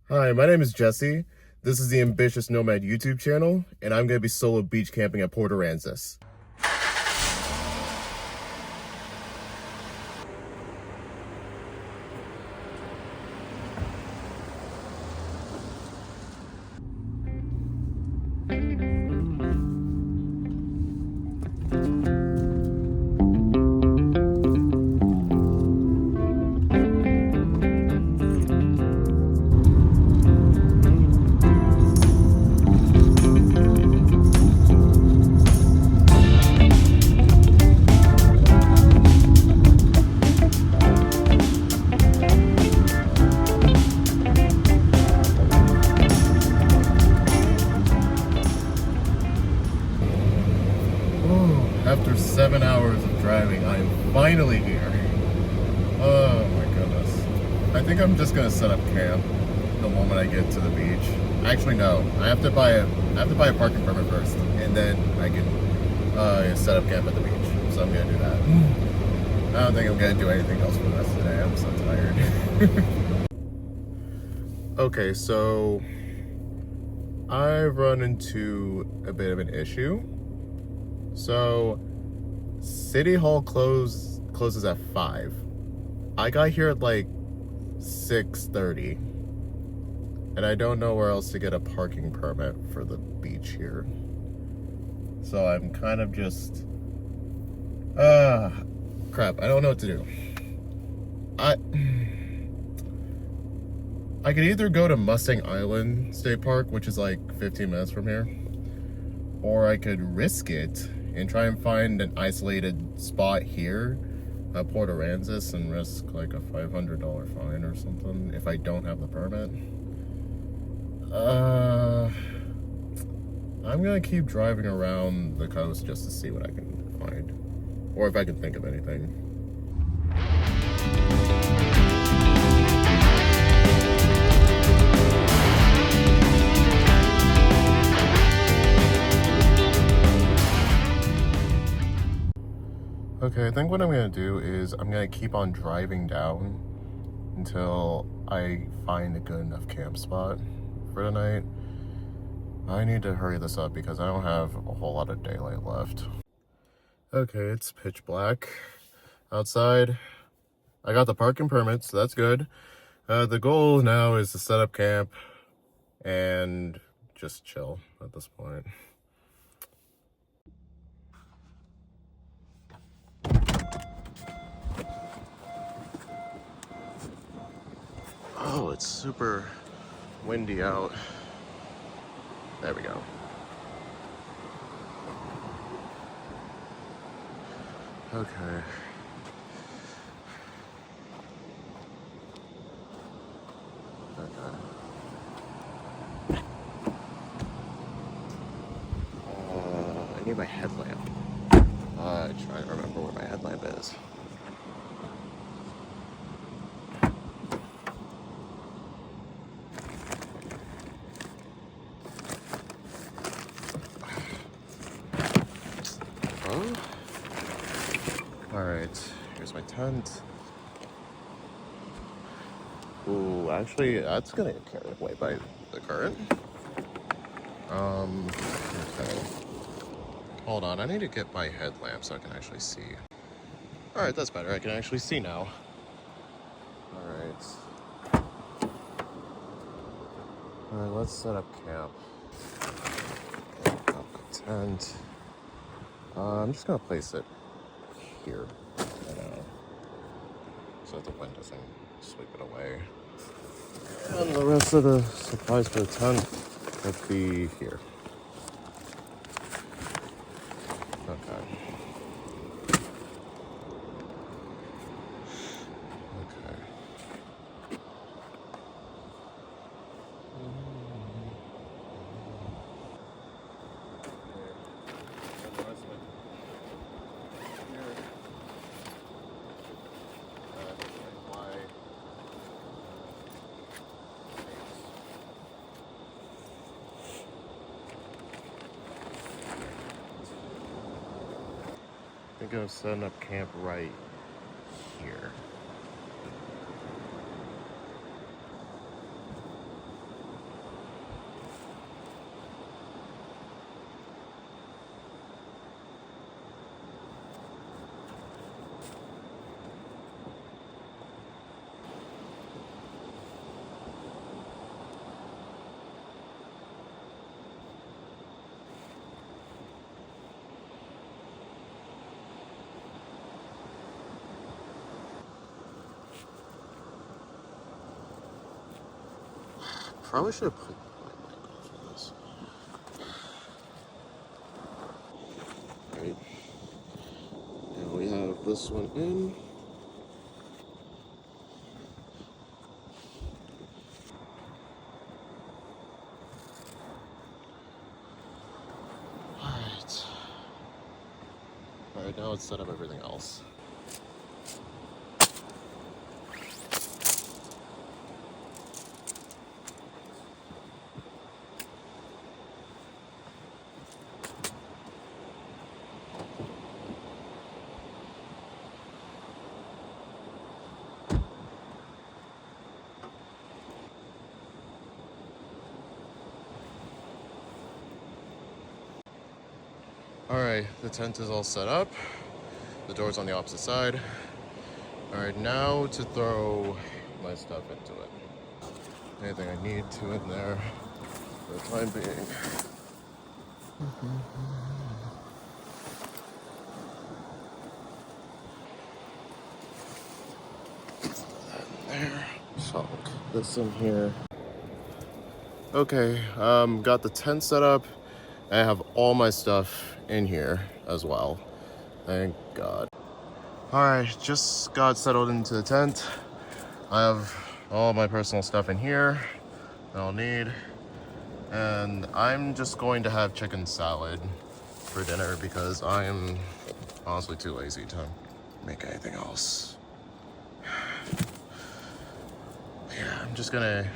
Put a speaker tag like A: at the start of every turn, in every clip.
A: Hi, my name is Jesse. This is the Ambitious Nomad YouTube channel, and I'm going to be solo beach camping at Port Aransas. After 7 hours of driving, I am finally here. Oh my goodness. I think I'm just gonna set up camp the moment I get to the beach. Actually, no. I have to buy a parking permit first, and then I can set up camp at the beach. So I'm gonna do that. I don't think I'm gonna do anything else for the rest of the day. I'm so tired. Okay, so I've run into a bit of an issue. So City Hall closes at 5. I got here at like 6:30, and I don't know where else to get a parking permit for the beach here. So I'm kind of just crap, I don't know what to do. I could either go to Mustang Island State Park, which is like 15 minutes from here, or I could risk it and try and find an isolated spot here at Port Aransas and risk like a $500 fine or something if I don't have the permit. I'm gonna keep driving around the coast just to see what I can find, or if I can think of anything. Okay, I think what I'm gonna do is I'm gonna keep on driving down until I find a good enough camp spot for tonight. I need to hurry this up because I don't have a whole lot of daylight left. Okay, it's pitch black outside. I got the parking permit, so that's good. The goal now is to set up camp and just chill at this point. Oh, it's super windy out. There we go. Okay. I need my headlamp. I try to remember where my headlamp is. Oh. Alright, here's my tent. Ooh, actually, that's gonna get carried away by the current. Okay. Hold on, I need to get my headlamp so I can actually see. Alright, that's better. I can actually see now. Alright. Alright, let's set up camp. Up the tent. I'm just gonna place it here. So that the wind doesn't sweep it away. And the rest of the supplies for the tent would be here. Okay. Okay. I think I'm setting up camp right here. probably should have put this. Right. Now we have this one in. Alright. Alright, now let's set up everything else. Alright, the tent is all set up. The door's on the opposite side. Alright, now to throw my stuff into it. Anything I need to in there for the time being. There. So I'll put this in here. Okay, got the tent set up. I have all my stuff in here as well. Thank God. Alright, just got settled into the tent. I have all my personal stuff in here that I'll need. And I'm just going to have chicken salad for dinner because I am honestly too lazy to make anything else. Yeah, I'm just gonna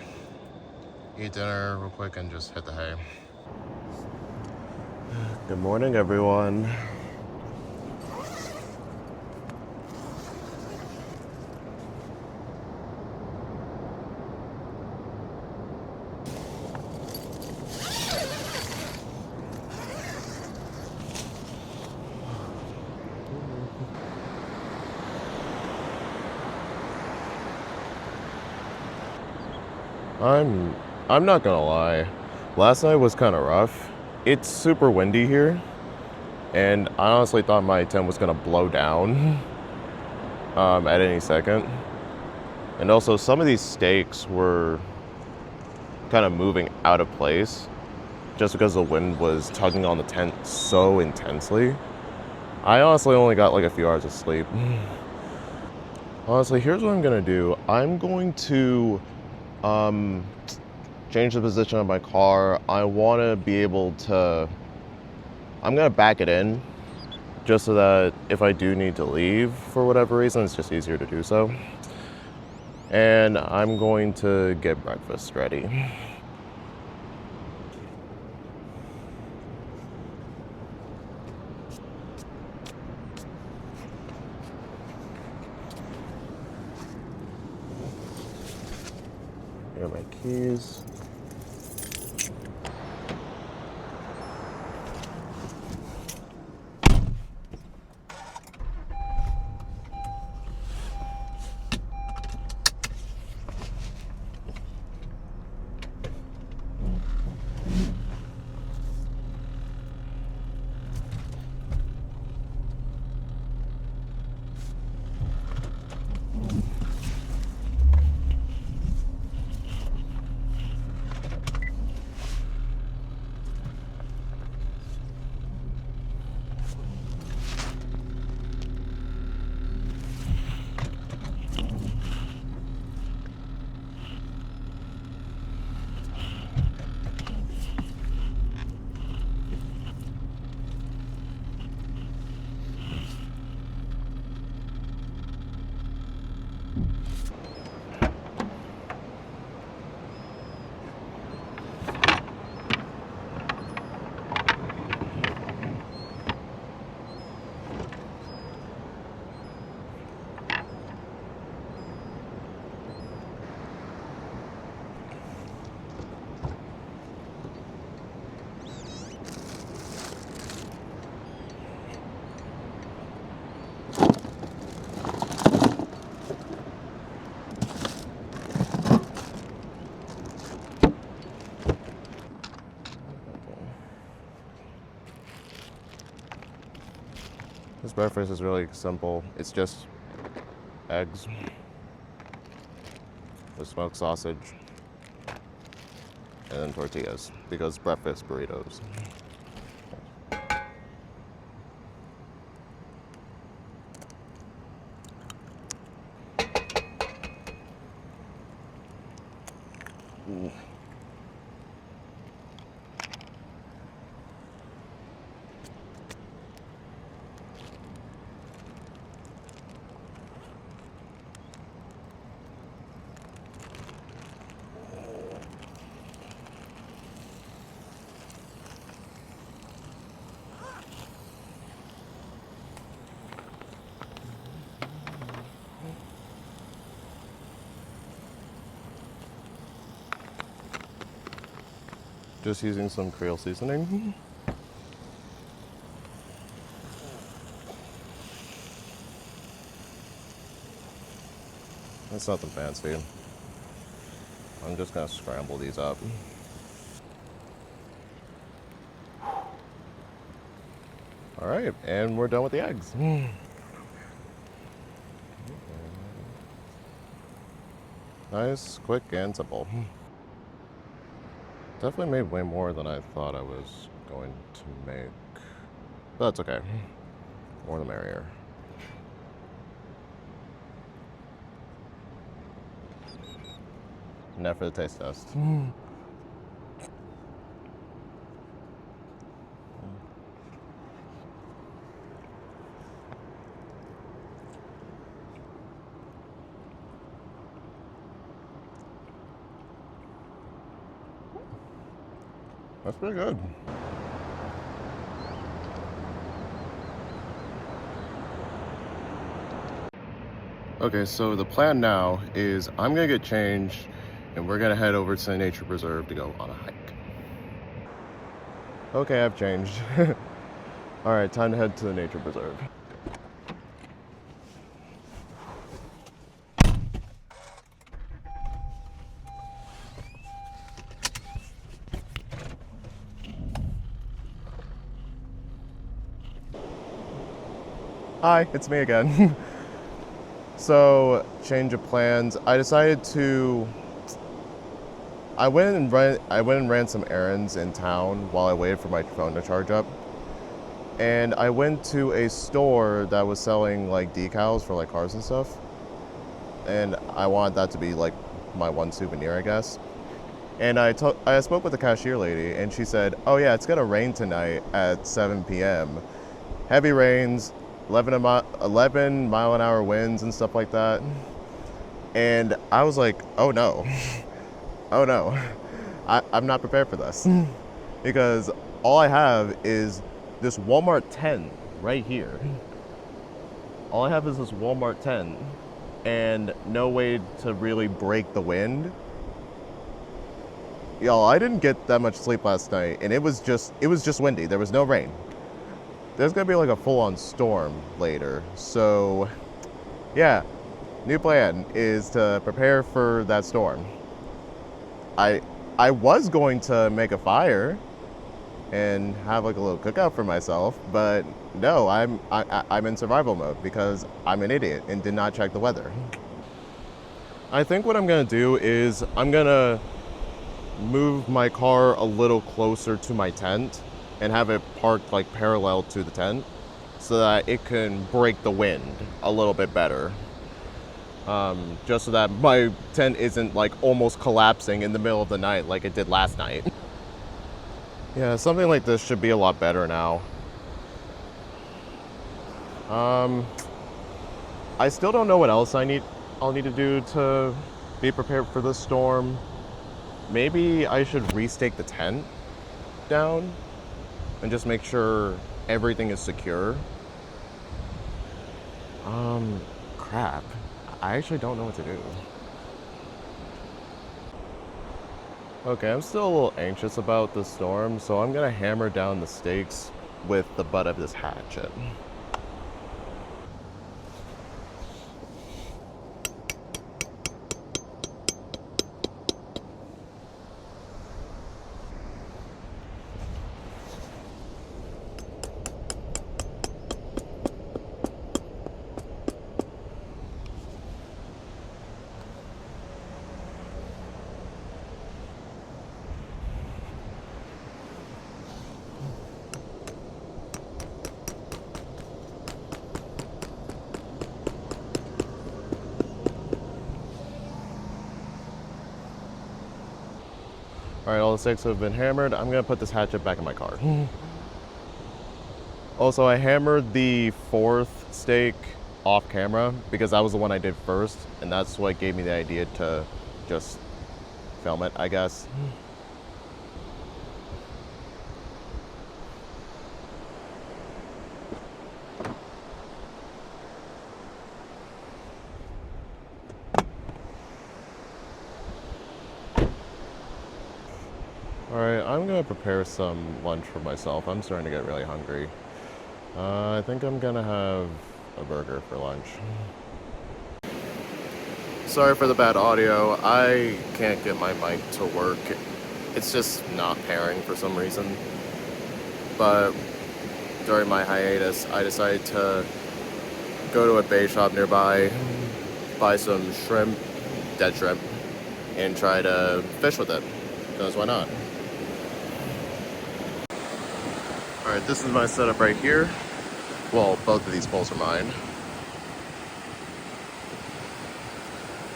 A: eat dinner real quick and just hit the hay. Good morning, everyone. I'm not gonna lie. Last night was kind of rough. It's super windy here, and I honestly thought my tent was gonna blow down at any second. And also, some of these stakes were kind of moving out of place just because the wind was tugging on the tent so intensely. I honestly only got like a few hours of sleep. Honestly, here's what I'm gonna do. I'm going to change the position of my car. I want to be able to, I'm gonna back it in just so that if I do need to leave for whatever reason, it's just easier to do so. And I'm going to get breakfast ready. Here are my keys. This breakfast is really simple. It's just eggs with smoked sausage, and then tortillas because breakfast burritos. Ooh. Just using some Creole seasoning. That's nothing fancy. I'm just gonna scramble these up. All right, and we're done with the eggs. Nice, quick, and simple. Definitely made way more than I thought I was going to make. But that's okay. More the merrier. Now for the taste test. That's pretty good. Okay, so the plan now is I'm gonna get changed and we're gonna head over to the nature preserve to go on a hike. Okay, I've changed. All right, time to head to the nature preserve. Hi, it's me again. So, change of plans. I decided to. I went and ran some errands in town while I waited for my phone to charge up. And I went to a store that was selling like decals for like cars and stuff. And I wanted that to be like my one souvenir, I guess. And I spoke with the cashier lady, and she said, "Oh yeah, it's gonna rain tonight at 7 p.m. Heavy rains, 11 mile an hour winds and stuff like that." And I was like, "Oh no, oh no, I'm not prepared for this," because all I have is this Walmart 10 right here. All I have is this Walmart 10, and no way to really break the wind. Y'all, I didn't get that much sleep last night, and it was just windy. There was no rain. There's gonna be like a full-on storm later. So, yeah, new plan is to prepare for that storm. I was going to make a fire and have like a little cookout for myself, but no, I'm in survival mode because I'm an idiot and did not check the weather. I think what I'm gonna do is I'm gonna move my car a little closer to my tent and have it parked like parallel to the tent so that it can break the wind a little bit better. Just so that my tent isn't like almost collapsing in the middle of the night like it did last night. Yeah, something like this should be a lot better now. I still don't know what else I'll need to do to be prepared for this storm. Maybe I should restake the tent down and just make sure everything is secure. Crap. I actually don't know what to do. Okay, I'm still a little anxious about the storm, so I'm gonna hammer down the stakes with the butt of this hatchet. All right, all the stakes have been hammered. I'm gonna put this hatchet back in my car. Also, I hammered the fourth stake off camera because that was the one I did first, and that's what gave me the idea to just film it, I guess. All right, I'm gonna prepare some lunch for myself. I'm starting to get really hungry. I think I'm gonna have a burger for lunch. Sorry for the bad audio. I can't get my mic to work. It's just not pairing for some reason. But during my hiatus, I decided to go to a bait shop nearby, buy some shrimp, dead shrimp, and try to fish with it. Because why not? Alright, this is my setup right here. Well, both of these poles are mine.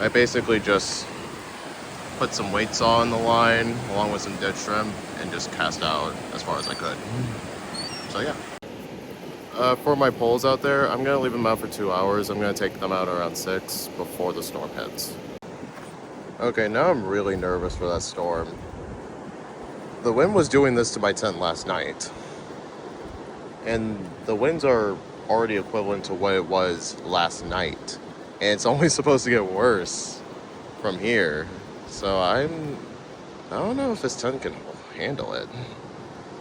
A: I basically just put some weights on the line along with some dead shrimp and just cast out as far as I could. So yeah. For my poles out there, I'm gonna leave them out for 2 hours. I'm gonna take them out around 6 before the storm hits. Okay, now I'm really nervous for that storm. The wind was doing this to my tent last night. And the winds are already equivalent to what it was last night. And it's only supposed to get worse from here. So I don't know if this tent can handle it,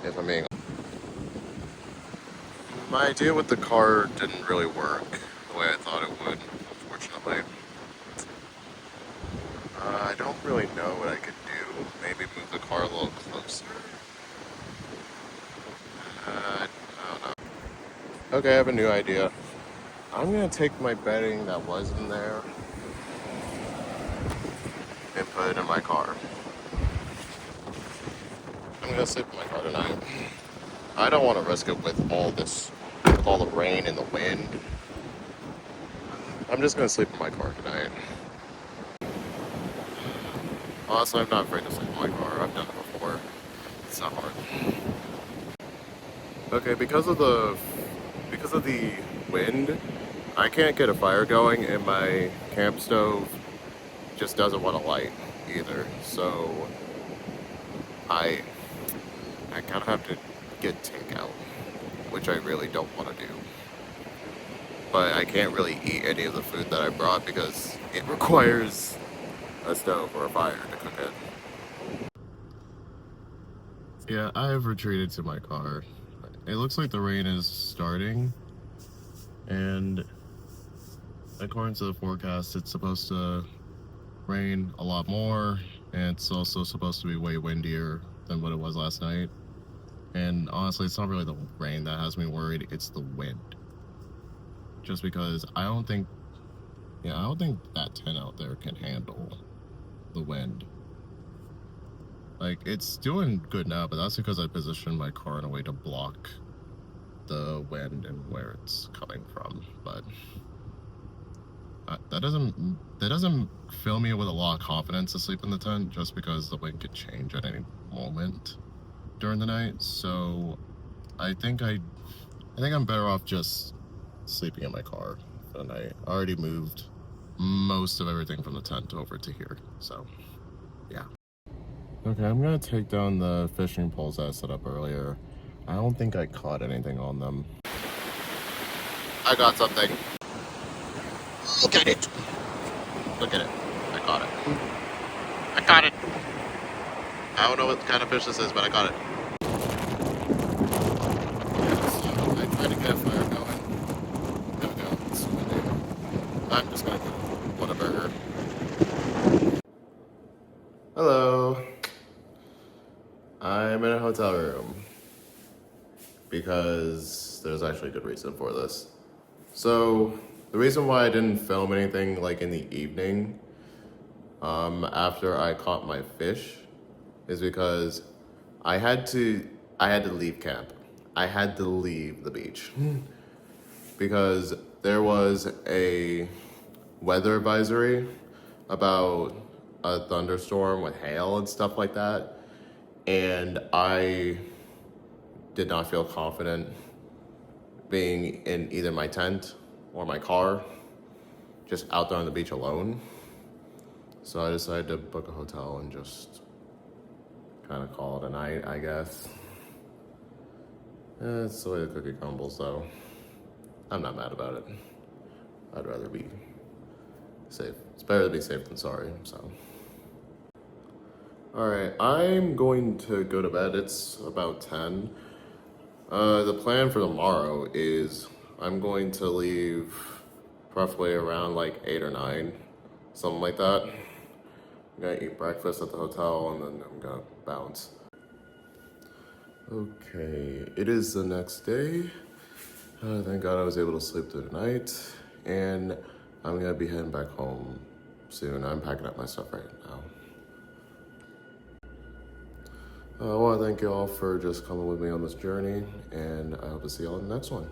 A: if I'm being honest. My idea with the car didn't really work the way I thought it would, unfortunately. I don't really know what I could do. Maybe move the car a little closer. I don't know. Okay, I have a new idea. I'm gonna take my bedding that was in there and put it in my car. I'm gonna sleep in my car tonight. I don't want to risk it with all the rain and the wind. I'm just gonna sleep in my car tonight. Honestly, I'm not afraid to sleep in my car. I've done it before. It's not hard. Okay, because of the wind, I can't get a fire going, and my camp stove just doesn't want to light either. So I kind of have to get takeout, which I really don't want to do. But I can't really eat any of the food that I brought because it requires a stove or a fire to cook it. Yeah, I have retreated to my car. It looks like the rain is starting, and according to the forecast, it's supposed to rain a lot more, and it's also supposed to be way windier than what it was last night. And honestly, it's not really the rain that has me worried, it's the wind. Just because I don't think that tent out there can handle the wind. Like, it's doing good now, but that's because I positioned my car in a way to block the wind and where it's coming from. But that doesn't fill me with a lot of confidence to sleep in the tent, just because the wind could change at any moment during the night. So I think I'm better off just sleeping in my car for the night. I already moved most of everything from the tent over to here, so yeah. Okay, I'm gonna take down the fishing poles that I set up earlier. I don't think I caught anything on them. I got something. Look at it. Look at it. I caught it. I caught it. I don't know what kind of fish this is, but I caught it. Yes, I tried to get a fire going. There we go. It's windy. I'm just gonna put a burger. Hello. I'm in a hotel room because there's actually a good reason for this. So the reason why I didn't film anything like in the evening after I caught my fish is because I had to leave camp. I had to leave the beach because there was a weather advisory about a thunderstorm with hail and stuff like that. and I did not feel confident being in either my tent or my car, just out there on the beach alone. So I decided to book a hotel and just kind of call it a night, I guess. It's the way the cookie crumbles, though. I'm not mad about it. I'd rather be safe. It's better to be safe than sorry, so. All right, I'm going to go to bed. It's about 10. The plan for tomorrow is I'm going to leave roughly around like 8 or 9, something like that. I'm gonna eat breakfast at the hotel and then I'm gonna bounce. Okay, it is the next day. Thank God I was able to sleep through the night, and I'm gonna be heading back home soon. I'm packing up my stuff right now. I want to thank you all for just coming with me on this journey, and I hope to see you all in the next one.